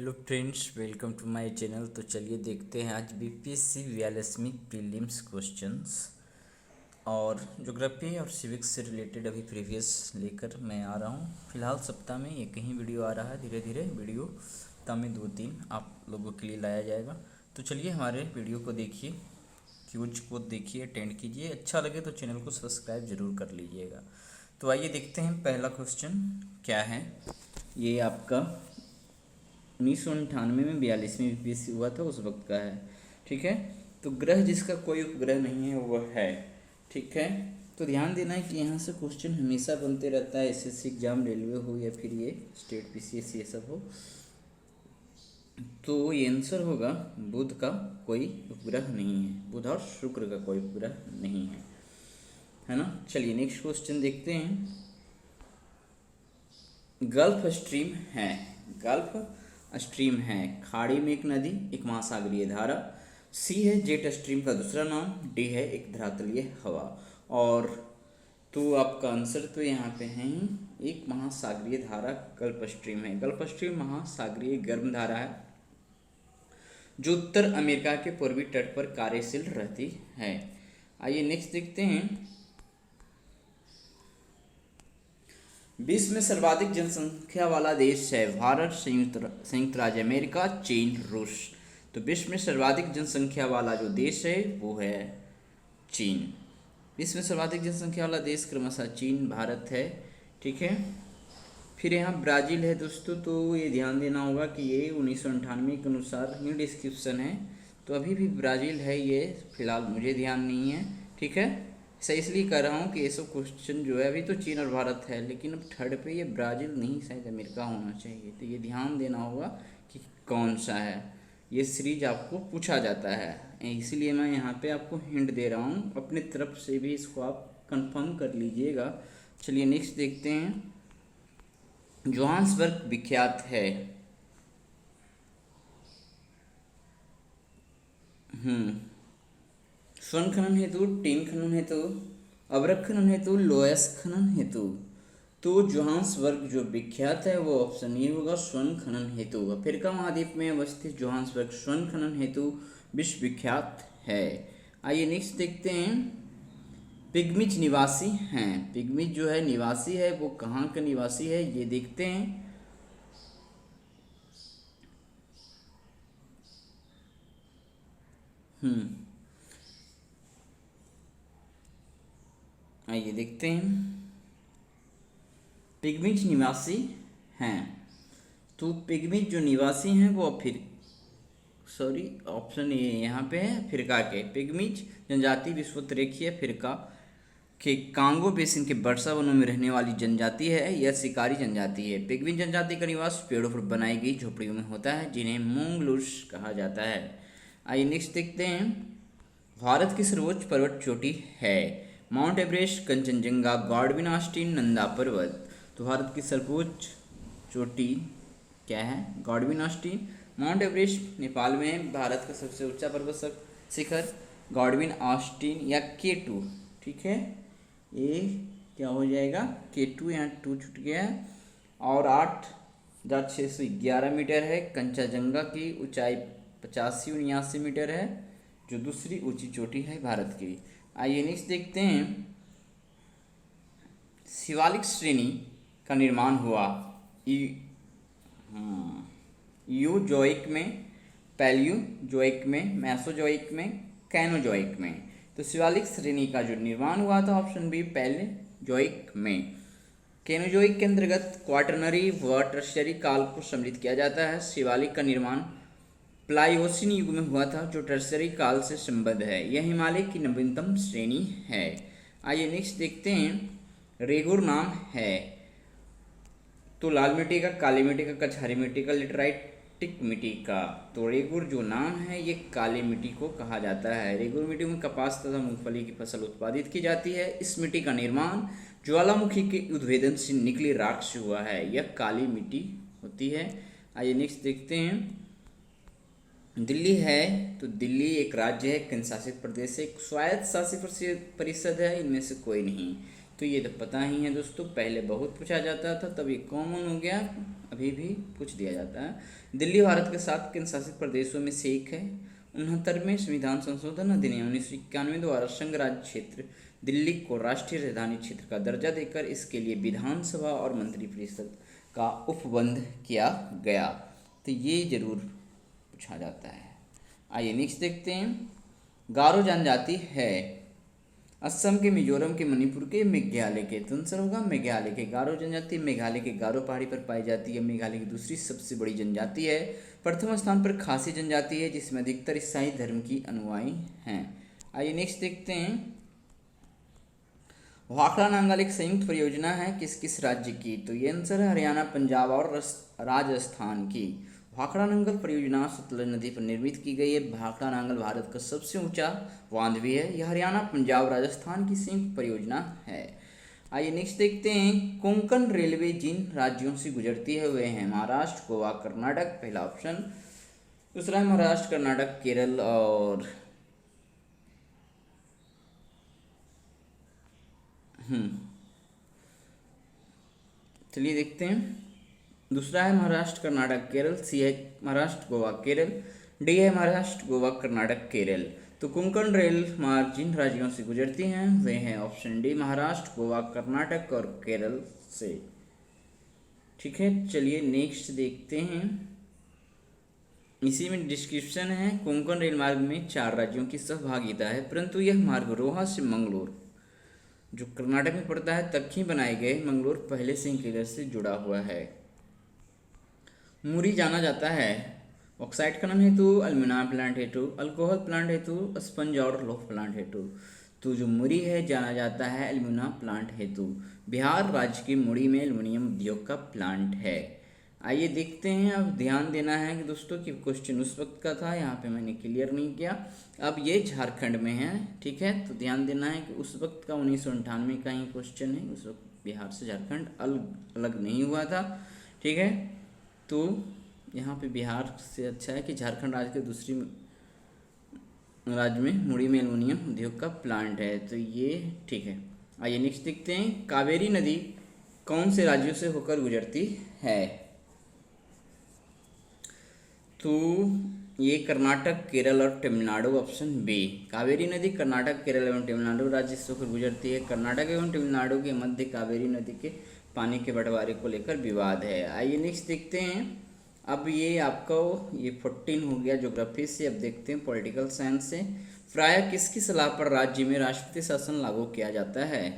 Hello friends, welcome to my channel. तो चलिए देखते हैं आज बीपीएससी 42वीं प्रीलिम्स क्वेश्चंस और ज्योग्राफी और सिविक्स से रिलेटेड अभी प्रीवियस लेकर मैं आ रहा हूँ। फिलहाल सप्ताह में एक ही वीडियो आ रहा है, धीरे धीरे वीडियो सप्ताह में 2-3 आप लोगों के लिए लाया जाएगा। तो चलिए हमारे वीडियो को देखिए, क्यूज को देखिए, अटेंड कीजिए। अच्छा लगे तो चैनल को सब्सक्राइब जरूर कर लीजिएगा। तो आइए देखते हैं पहला क्वेश्चन क्या है। ये आपका 1998 में 42वीं बीपीएससी हुआ था, उस वक्त का है। ठीक है, तो ग्रह जिसका कोई उपग्रह नहीं है वह है। ठीक है, तो ध्यान देना है कि यहाँ से क्वेश्चन हमेशा बनते रहता है, एसएससी एग्जाम, रेलवे हो या फिर ये स्टेट पीसीएस ये सब हो। तो ये आंसर होगा बुध का कोई उपग्रह नहीं है, बुध और शुक्र का कोई उपग्रह नहीं है ना। चलिए नेक्स्ट क्वेश्चन देखते हैं। गल्फ स्ट्रीम है, गल्फ स्ट्रीम है खाड़ी में एक नदी, एक महासागरीय धारा। सी है जेट स्ट्रीम का दूसरा नाम। डी है एक धरातलीय हवा। और तो आपका आंसर तो यहाँ पे है ही एक महासागरीय धारा गल्फ स्ट्रीम है। गल्फ स्ट्रीम महासागरीय गर्म धारा है जो उत्तर अमेरिका के पूर्वी तट पर कार्यशील रहती है। आइए नेक्स्ट देखते हैं। विश्व में सर्वाधिक जनसंख्या वाला देश है भारत, संयुक्त राज्य अमेरिका, चीन, रूस। तो विश्व में सर्वाधिक जनसंख्या वाला जो देश है वो है चीन। विश्व में सर्वाधिक जनसंख्या वाला देश क्रमशः चीन, भारत है। ठीक है, फिर यहाँ ब्राज़ील है दोस्तों। तो ये ध्यान देना होगा कि ये 1998 के अनुसार ही डिस्क्रिप्शन है, तो अभी भी ब्राज़ील है ये, फिलहाल मुझे ध्यान नहीं है। ठीक है, सही इसलिए कह रहा हूँ कि ये सब क्वेश्चन जो है अभी तो चीन और भारत है, लेकिन अब थर्ड पे ये ब्राज़ील नहीं शायद अमेरिका होना चाहिए। तो ये ध्यान देना होगा कि कौन सा है। ये सीरीज आपको पूछा जाता है, इसीलिए मैं यहाँ पे आपको हिंट दे रहा हूँ, अपनी तरफ से भी इसको आप कंफर्म कर लीजिएगा। चलिए नेक्स्ट देखते हैं। जोहान्सबर्ग विख्यात है स्वर्ण खनन हेतु, टीन खनन हेतु, अवरक खनन हेतु, लोयस खनन हेतु। तो जोहान्सबर्ग जो विख्यात है वो ऑप्शन ए होगा, स्वर्ण खनन हेतु। अफ्रीका महाद्वीप में अवस्थित जोहान्सबर्ग स्वर्ण खनन हेतु विश्व विख्यात है। आइए नेक्स्ट देखते हैं। पिग्मिज निवासी हैं, पिग्मिज जो है निवासी है वो कहाँ का निवासी है ये देखते हैं। आइए देखते हैं। पिग्मिज निवासी हैं, तो पिग्मिज जो निवासी हैं वो फिर ऑप्शन ए यहाँ पे है अफ्रीका के। पिग्मिज जनजाति विश्वोत्तरीय अफ्रीका के कांगो बेसिन के वर्षा वनों में रहने वाली जनजाति है। यह शिकारी जनजाति है। पिग्मिज जनजाति का निवास पेड़ों पर बनाई गई झोपड़ियों में होता है जिन्हें मूंगलूस कहा जाता है। आइए नेक्स्ट देखते हैं। भारत की सर्वोच्च पर्वत चोटी है mount Everest, Kanchenjunga, Godwin Austen, Nanda पर्वत। तो भारत की सर्वोच्च चोटी क्या है? Godwin Austen. Mount Everest Nepal में है, भारत का सबसे ऊंचा पर्वत शिखर गॉडविन ऑस्टिन या K2। ठीक है, ये क्या हो जाएगा K2, यहाँ 2 छूट गया है। और 8,611 मीटर है। कंचनजंगा की ऊंचाई 85-79 मीटर है, जो दूसरी ऊंची चोटी है भारत की। आइए नेक्स्ट देखते हैं। शिवालिक श्रेणी का निर्माण हुआ यूजोइक में, पैलियोजोइक में, मेसोजोइक में, कैनोजोइक में। तो शिवालिक श्रेणी का जो निर्माण हुआ था ऑप्शन बी पैलियोजोइक में। कैनोजोइक के अंतर्गत क्वाटरनरी व टर्शियरी काल को सम्मिलित किया जाता है। शिवालिक का निर्माण प्लायोसिन युग में हुआ था जो टर्शियरी काल से संबद्ध है। यह हिमालय की नवीनतम श्रेणी है। आइए नेक्स्ट देखते हैं। रेगुर नाम है तो लाल मिट्टी का, काली मिट्टी का, कछारी मिट्टी का, लिटराइटिक मिट्टी का। तो रेगुर जो नाम है ये काली मिट्टी को कहा जाता है। रेगुर मिट्टी में कपास तथा मूंगफली की फसल उत्पादित की जाती है। इस मिट्टी का निर्माण ज्वालामुखी के उद्भेदन से निकली राख से हुआ है। यह काली मिट्टी होती है। आइए नेक्स्ट देखते हैं। दिल्ली है तो दिल्ली एक राज्य है, केंद्र शासित प्रदेश है, एक स्वायत्त शासित परिषद है, इनमें से कोई नहीं। तो ये तो पता ही है दोस्तों, पहले बहुत पूछा जाता था, तब ये कॉमन हो गया, अभी भी पूछ दिया जाता है। दिल्ली भारत के 7 केंद्र शासित प्रदेशों में से एक है। 69वें संविधान संशोधन अधिनियम 1991 द्वारा संघ राज्य क्षेत्र दिल्ली को राष्ट्रीय राजधानी क्षेत्र का दर्जा देकर इसके लिए विधानसभा और मंत्रिपरिषद का उपबंध किया गया। तो ये जरूर पूछा जाता है। आइए नेक्स्ट देखते हैं। गारो जनजाति है असम के, मिजोरम के, मणिपुर के, मेघालय के। तो आंसर होगा मेघालय के। गारो जनजाति मेघालय के गारो पहाड़ी पर पाई जाती है। मेघालय की दूसरी सबसे बड़ी जनजाति है। प्रथम स्थान पर खासी जनजाति है जिसमें अधिकतर ईसाई धर्म की अनुयायी हैं। आइए नेक्स्ट देखते हैं। भाखड़ा नांगल एक संयुक्त परियोजना है किस किस राज्य की? तो ये आंसर है हरियाणा, पंजाब और राजस्थान की। भाखड़ा नांगल परियोजना सतलज नदी पर निर्मित की गई है। भाखड़ा नांगल भारत का सबसे ऊंचा बांध भी है। यह हरियाणा, पंजाब, राजस्थान की संयुक्त परियोजना है। आइए नेक्स्ट देखते हैं। कोंकण रेलवे जिन राज्यों से गुजरती है वे हैं महाराष्ट्र, गोवा, कर्नाटक, पहला ऑप्शन। दूसरा है महाराष्ट्र, कर्नाटक, केरल और चलिए देखते हैं। दूसरा है महाराष्ट्र, कर्नाटक, केरल। सी है महाराष्ट्र, गोवा, केरल। डी है महाराष्ट्र, गोवा, कर्नाटक, केरल। तो कोंकण रेल मार्ग जिन राज्यों से गुजरती हैं वे हैं ऑप्शन डी महाराष्ट्र, गोवा, कर्नाटक और केरल से। ठीक है, चलिए नेक्स्ट देखते हैं। इसी में डिस्क्रिप्शन है। कोंकण रेल मार्ग में 4 राज्यों की सहभागिता है, परंतु यह मार्ग रोहा से मंगलोर जो कर्नाटक में पड़ता है तक ही बनाए गए। मंगलोर पहले से ही केरल से जुड़ा हुआ है। मुरी जाना जाता है ऑक्साइड खनन हेतु, अल्मीनियम प्लांट हेतु, अल्कोहल प्लांट हेतु, स्पंज और लौह प्लांट हेतु। तो जो मुरी है जाना जाता है एल्यूमिनियम प्लांट हेतु। बिहार राज्य की मुरी में एल्यूमिनियम उद्योग का प्लांट है। आइए देखते हैं। अब ध्यान देना है कि दोस्तों कि क्वेश्चन उस वक्त का था, यहाँ पे मैंने क्लियर नहीं किया। अब ये झारखंड में है, ठीक है। तो ध्यान देना है कि उस वक्त का 1998 का ही क्वेश्चन है। उस वक्त बिहार से झारखंड अलग नहीं हुआ था, ठीक है। तो यहाँ पे बिहार से अच्छा है कि झारखंड राज्य के दूसरी राज्य में मुड़ी में एल्यूमिनियम उद्योग का प्लांट है। तो ये ठीक है। आइए नेक्स्ट देखते हैं। कावेरी नदी कौन से राज्यों से होकर गुजरती है? तो ये कर्नाटक, केरल और तमिलनाडु, ऑप्शन बी। कावेरी नदी कर्नाटक, केरल एवं तमिलनाडु राज्य से होकर गुजरती है। कर्नाटक एवं तमिलनाडु के मध्य कावेरी नदी के पानी के बंटवारे को लेकर विवाद है। आइए नेक्स्ट देखते हैं। अब ये आपका ये 14 हो गया ज्योग्राफी से। अब देखते हैं पॉलिटिकल साइंस से। प्रायः किसकी सलाह पर राज्य में राष्ट्रपति शासन लागू किया जाता है?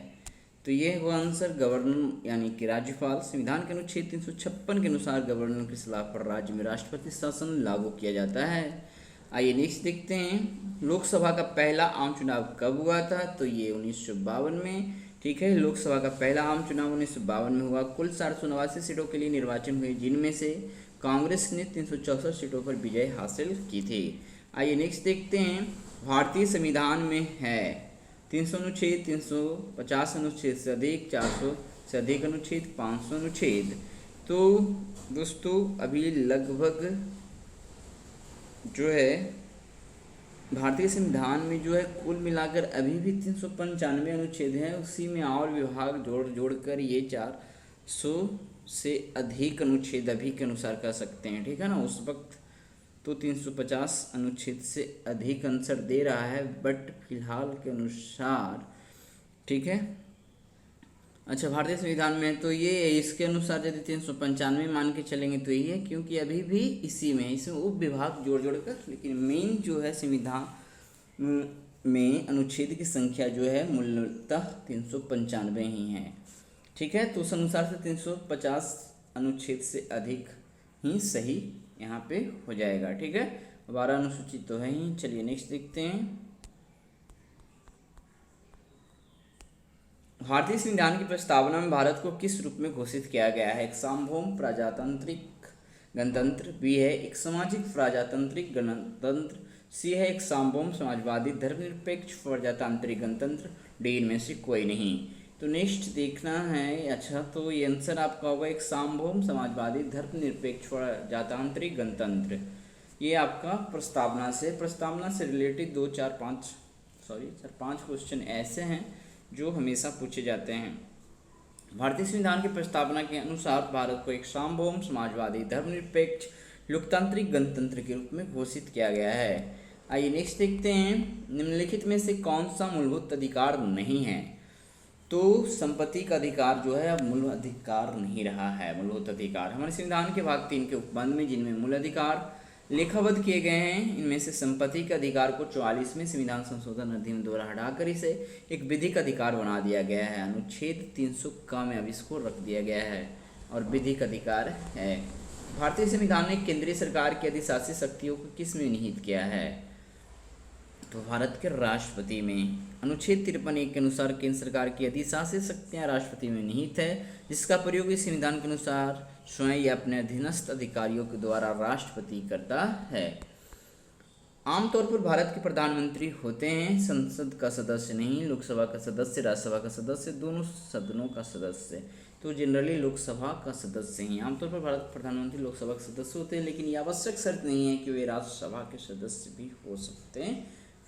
तो ये हुआ आंसर गवर्नर यानी कि राज्यपाल। संविधान के अनुच्छेद 356 के अनुसार गवर्नर की सलाह पर राज्य में राष्ट्रपति शासन लागू किया जाता है। आइए नेक्स्ट देखते हैं। लोकसभा का पहला आम चुनाव कब हुआ था? तो ये 1952 में, ठीक है। लोकसभा का पहला आम चुनाव 1952 में हुआ। कुल 489 सीटों के लिए निर्वाचन हुए, जिनमें से कांग्रेस ने 364 सीटों पर विजय हासिल की थी। आइए नेक्स्ट देखते हैं। भारतीय संविधान में है 300 अनुच्छेद, 350 अनुच्छेद से अधिक, 400 से अधिक अनुच्छेद, 500 अनुच्छेद। तो दोस्तों अभी लगभग जो है भारतीय संविधान में जो है कुल मिलाकर अभी भी 395 अनुच्छेद हैं। उसी में और विभाग जोड़कर ये 400 से अधिक अनुच्छेद अभी के अनुसार कह सकते हैं, ठीक है ना। उस वक्त तो 350 अनुच्छेद से अधिक आंसर दे रहा है, बट फिलहाल के अनुसार, ठीक है। अच्छा, भारतीय संविधान में तो ये इसके अनुसार यदि 395 मान के चलेंगे तो यही है, क्योंकि अभी भी इसी में इसमें उप विभाग जोड़कर, लेकिन मेन जो है संविधान में अनुच्छेद की संख्या जो है मूलतः 395 ही है, ठीक है। तो उस अनुसार से 350 अनुच्छेद से अधिक ही सही यहाँ पे हो जाएगा, ठीक है। 12 अनुसूचित तो है ही। चलिए नेक्स्ट देखते हैं। भारतीय संविधान की प्रस्तावना में भारत को किस रूप में घोषित किया गया है? एक सार्वभौम प्रजातांत्रिक गणतंत्र, बी है एक सामाजिक प्रजातांत्रिक गणतंत्र, सी है एक सार्वभौम समाजवादी धर्मनिरपेक्ष प्रजातांत्रिक गणतंत्र, डी इनमें से कोई नहीं। तो नेक्स्ट देखना है। अच्छा, तो ये आंसर आपका होगा एक सार्वभौम समाजवादी धर्मनिरपेक्ष प्रजातांत्रिक गणतंत्र। ये आपका प्रस्तावना से रिलेटेड 5 क्वेश्चन ऐसे हैं जो हमेशा पूछे जाते हैं। भारतीय संविधान की प्रस्तावना के अनुसार भारत को एक सार्वभौम समाजवादी धर्मनिरपेक्ष लोकतांत्रिक गणतंत्र के रूप में घोषित किया गया है। आइए नेक्स्ट देखते हैं, निम्नलिखित में से कौन सा मूलभूत अधिकार नहीं है। तो संपत्ति का अधिकार जो है अब मूल अधिकार नहीं रहा है। मूलभूत अधिकार हमारे संविधान के भाग 3 के उपबंध में जिनमें मूल अधिकार लेखाबद्ध किए गए हैं, इनमें से संपत्ति के अधिकार को 44वें संविधान संशोधन अधिनियम द्वारा हटाकर इसे एक विधिक अधिकार बना दिया गया है। अनुच्छेद 300 का में अब इसको रख दिया गया है और विधिक अधिकार है। भारतीय संविधान ने केंद्रीय सरकार की अधिशासी शक्तियों को किस में निहित किया है। तो भारत के राष्ट्रपति में। अनुच्छेद 53(1) के अनुसार केंद्र सरकार की अधिशासी शक्तियां राष्ट्रपति में निहित है, जिसका प्रयोग इस संविधान के अनुसार स्वयं या अपने अधीनस्थ अधिकारियों के द्वारा राष्ट्रपति करता है। आमतौर पर भारत के प्रधानमंत्री होते हैं, संसद का सदस्य नहीं, लोकसभा का सदस्य, राज्यसभा का सदस्य, दोनों सदनों का सदस्य। तो जनरली लोकसभा का सदस्य ही आमतौर पर भारत के प्रधानमंत्री लोकसभा के सदस्य होते हैं, लेकिन ये आवश्यक शर्त नहीं है कि वे राज्यसभा के सदस्य भी हो सकते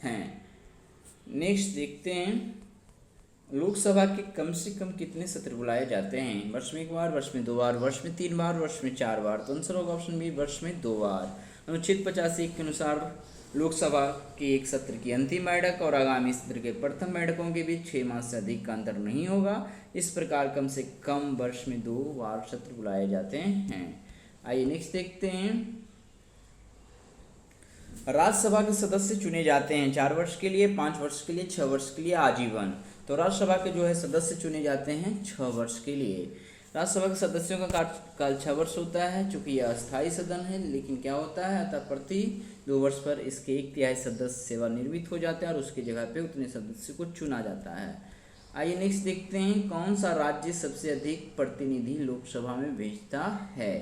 हैं। नेक्स्ट देखते हैं, लोकसभा के कम से कम कितने सत्र बुलाए जाते हैं। वर्ष में 1 बार, वर्ष में 2 बार, वर्ष में 3 बार, वर्ष में 4 बार। तो आंसर होगा ऑप्शन बी, वर्ष में 2 बार। अनुच्छेद 85 के अनुसार लोकसभा के एक सत्र की अंतिम बैठक और आगामी सत्र के प्रथम बैठकों के बीच 6 माह से अधिक का अंतर नहीं होगा। इस प्रकार कम से कम वर्ष में 2 बार सत्र बुलाए जाते हैं। आइए नेक्स्ट देखते हैं, राज्यसभा के सदस्य चुने जाते हैं 4 वर्ष के लिए, 5 वर्ष के लिए, 6 वर्ष के लिए, आजीवन। तो राज्यसभा के जो है सदस्य चुने जाते हैं 6 वर्ष के लिए। राज्यसभा के सदस्यों का कार्यकाल 6 वर्ष होता है, चूंकि यह अस्थायी सदन है। लेकिन क्या होता है, अतः प्रति 2 वर्ष पर इसके 1/3 सदस्य सेवानिवृत्त हो जाते हैं और उसकी जगह पे उतने सदस्य को चुना जाता है। आइए नेक्स्ट देखते हैं, कौन सा राज्य सबसे अधिक प्रतिनिधि लोकसभा में भेजता है।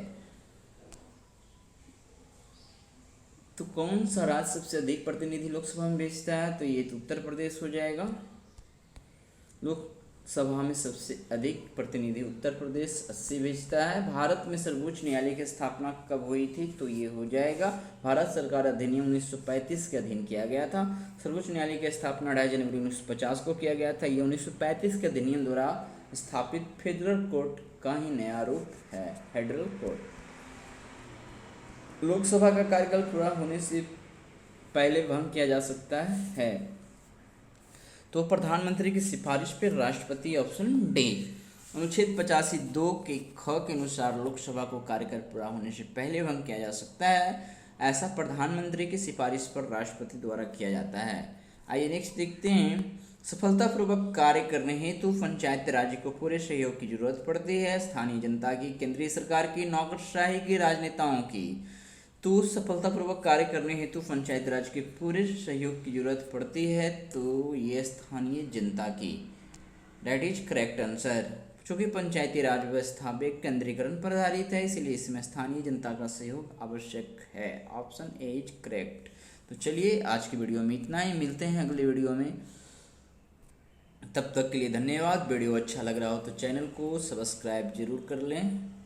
तो कौन सा राज्य सबसे अधिक प्रतिनिधि लोकसभा में भेजता है। तो ये तो उत्तर प्रदेश हो जाएगा। लोकसभा में सबसे अधिक प्रतिनिधि उत्तर प्रदेश 80 भेजता है। भारत में सर्वोच्च न्यायालय की स्थापना कब हुई थी। तो ये हो जाएगा भारत सरकार अधिनियम 1935 के अधीन किया गया था। सर्वोच्च न्यायालय की स्थापना 2 जनवरी 1950 को किया गया था। ये 1935 के अधिनियम द्वारा स्थापित फेडरल कोर्ट का ही नया रूप है, फेडरल कोर्ट। लोकसभा का कार्यकाल पूरा होने से पहले भंग किया जा सकता है। तो प्रधानमंत्री की सिफारिश पर राष्ट्रपति, ऑप्शन डी। अनुच्छेद 85(2) के ख के अनुसार लोकसभा को कार्यकाल पूरा होने से पहले भंग किया जा सकता है। ऐसा प्रधानमंत्री की सिफारिश पर राष्ट्रपति द्वारा किया जाता है। आइए नेक्स्ट देखते हैं, सफलतापूर्वक कार्य करने हेतु पंचायत राज्य को पूरे सहयोग की जरूरत पड़ती है। स्थानीय जनता की, केंद्रीय सरकार की, नौकरशाही की, राजनेताओं की। तो सफलतापूर्वक कार्य करने हेतु पंचायत राज के पूरे सहयोग की जरूरत पड़ती है। तो ये स्थानीय जनता की, डेट इज करेक्ट आंसर। चूँकि पंचायती राज व्यवस्था केंद्रीकरण पर आधारित है, इसलिए इसमें स्थानीय जनता का सहयोग आवश्यक है। Option A is correct. तो चलिए आज की वीडियो में इतना ही, मिलते हैं अगले वीडियो में। तब तक के लिए धन्यवाद। वीडियो अच्छा लग रहा हो तो चैनल को सब्सक्राइब जरूर कर लें।